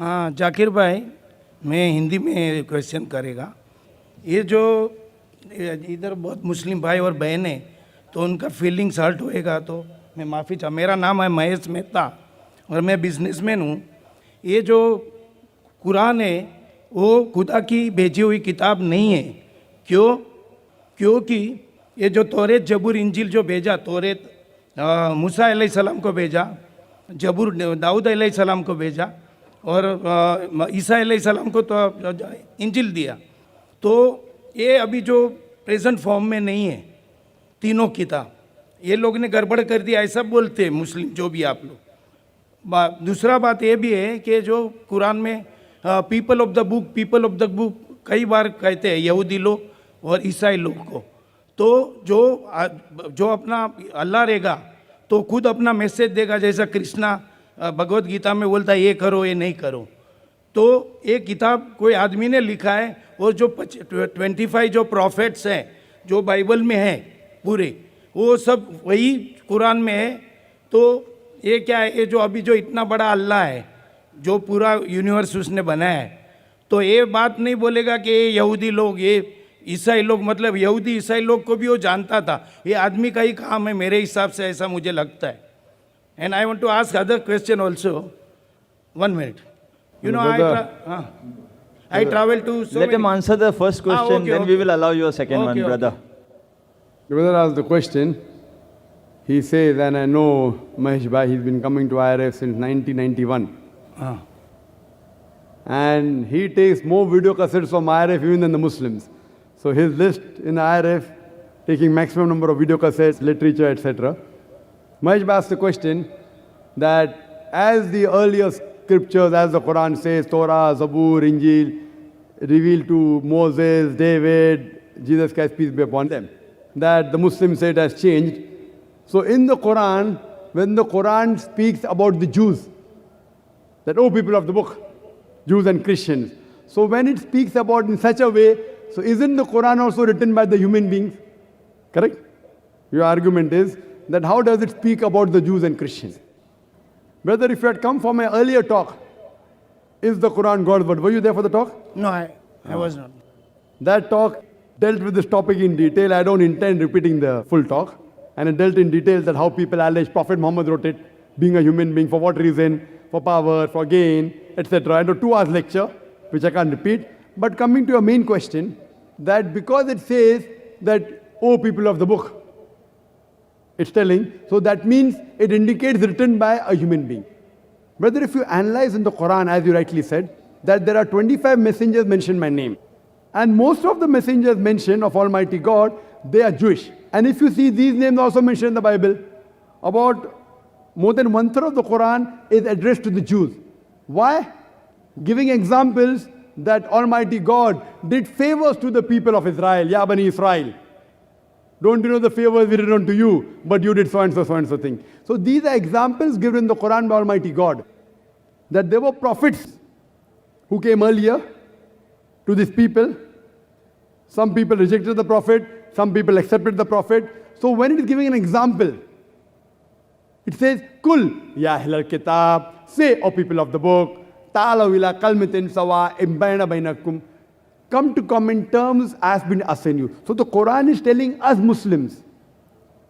हाँ जाकिर भाई, मैं हिंदी में क्वेश्चन करेगा। ये जो इधर बहुत मुस्लिम भाई और बहन है, तो उनका फीलिंग्स हर्ट होएगा, तो मैं माफ़ी चाह। मेरा नाम है महेश मेहता और मैं बिजनेसमैन हूँ। ये जो कुरान है वो खुदा की भेजी हुई किताब नहीं है। क्यों? क्योंकि ये जो तौरेत, जबूर, इंजिल जो भेजा, तौरेत मूसा अलैहिस्सलाम को भेजा, जबूर दाऊद अलैहिस्सलाम को भेजा और ईसा अलैहिस्सलाम को तो इंजिल दिया। तो ये अभी जो प्रेजेंट फॉर्म में नहीं है तीनों किताब, ये लोग ने गड़बड़ कर दिया, ऐसा बोलते हैं मुस्लिम जो भी आप लोग। दूसरा बात ये भी है कि जो कुरान में people of the book, people of the book कई बार कहते हैं यहूदी लोग और ईसाई लोग को। तो जो अपना अल्लाह रहेगा तो खुद अपना मैसेज देगा, जैसा कृष्णा भगवत गीता में बोलता है ये करो ये नहीं करो। तो ये किताब कोई आदमी ने लिखा है और जो 25 जो प्रॉफिट्स हैं जो बाइबल में हैं पूरे, वो सब वही कुरान में है। तो ये क्या है, ये जो अभी जो इतना बड़ा अल्लाह है जो पूरा यूनिवर्स उसने बनाया है, तो ये बात नहीं बोलेगा कि ये यहूदी लोग, ये ईसाई लोग, मतलब यहूदी ईसाई लोग को भी वो जानता था। ये आदमी का ही काम है मेरे हिसाब से, ऐसा मुझे लगता है। And I want to ask other question also. 1 minute. You know, I travel to so Let many. him answer the first question, then we will allow you a second one, brother. The brother asked the question. He says, and I know Mahesh Bhai, he's been coming to IRF since 1991. And he takes more video cassettes from IRF even than the Muslims. So his list in IRF, taking maximum number of video cassettes, literature, etc. Mahesh Bhai asked the question that as the earlier scriptures, as the Quran says, Torah, Zabur, Injil, revealed to Moses, David, Jesus Christ, peace be upon them, that the Muslims say it has changed. So in the Quran, when the Quran speaks about the Jews, that, oh, people of the book, Jews and Christians. So when it speaks about in such a way, so isn't the Quran also written by the human beings? Correct? Your argument is that how does it speak about the Jews and Christians? Brother, if you had come for my earlier talk, is the Quran God's word? Were you there for the talk? No, I was not. That talk dealt with this topic in detail. I don't intend repeating the full talk. And it dealt in detail that how people allege Prophet Muhammad wrote it, being a human being, for what reason, for power, for gain, etc. I know 2 hours lecture, which I can't repeat. But coming to your main question, that because it says that, oh, people of the book, it's telling, so that means it indicates written by a human being. Brother, if you analyze in the Quran, as you rightly said, that there are 25 messengers mentioned by name. And most of the messengers mentioned of Almighty God, they are Jewish. And if you see these names also mentioned in the Bible, about more than 1/3 of the Quran is addressed to the Jews. Why? Giving examples that Almighty God did favors to the people of Israel. Ya Bani Israel. Don't you know the favors we did unto you, but you did so and so thing. So these are examples given in the Quran by Almighty God. That there were prophets who came earlier to these people. Some people rejected the prophet, some people accepted the prophet. So when it is giving an example, it says, Kul, ya ahlal kitab, say, O people of the book, ta'alaw ila kalmatin sawa bayna bainakum. Come to common terms as been assigned you. So the Quran is telling us Muslims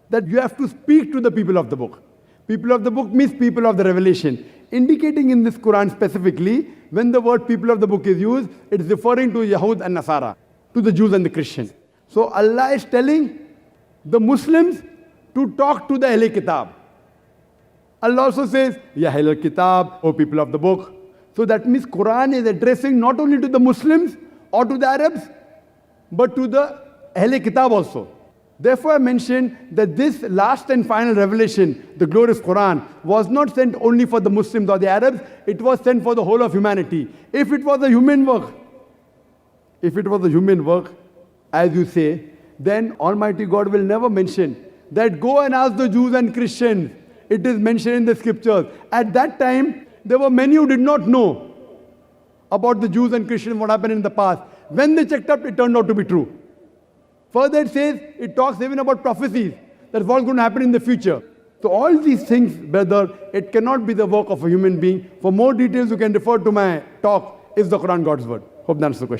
that you have to speak to the people of the book. People of the book means people of the revelation. Indicating in this Quran specifically, when the word people of the book is used, it is referring to Yahud and Nasara, to the Jews and the Christians. So Allah is telling the Muslims to talk to the Ahl Kitab. Allah also says, Ya Ahl Kitab, O people of the book. So that means Quran is addressing not only to the Muslims or to the Arabs, but to the Ahl Kitab also. Therefore I mentioned that this last and final revelation, the glorious Quran, was not sent only for the Muslims or the Arabs, it was sent for the whole of humanity. If it was a human work, as you say, then Almighty God will never mention that go and ask the Jews and Christians. It is mentioned in the scriptures. At that time, there were many who did not know about the Jews and Christians, what happened in the past. When they checked up, it turned out to be true. Further it says, it talks even about prophecies, that's what's going to happen in the future. So all these things, brother, it cannot be the work of a human being. For more details, you can refer to my talk, Is the Quran God's Word? Hope that answers the question.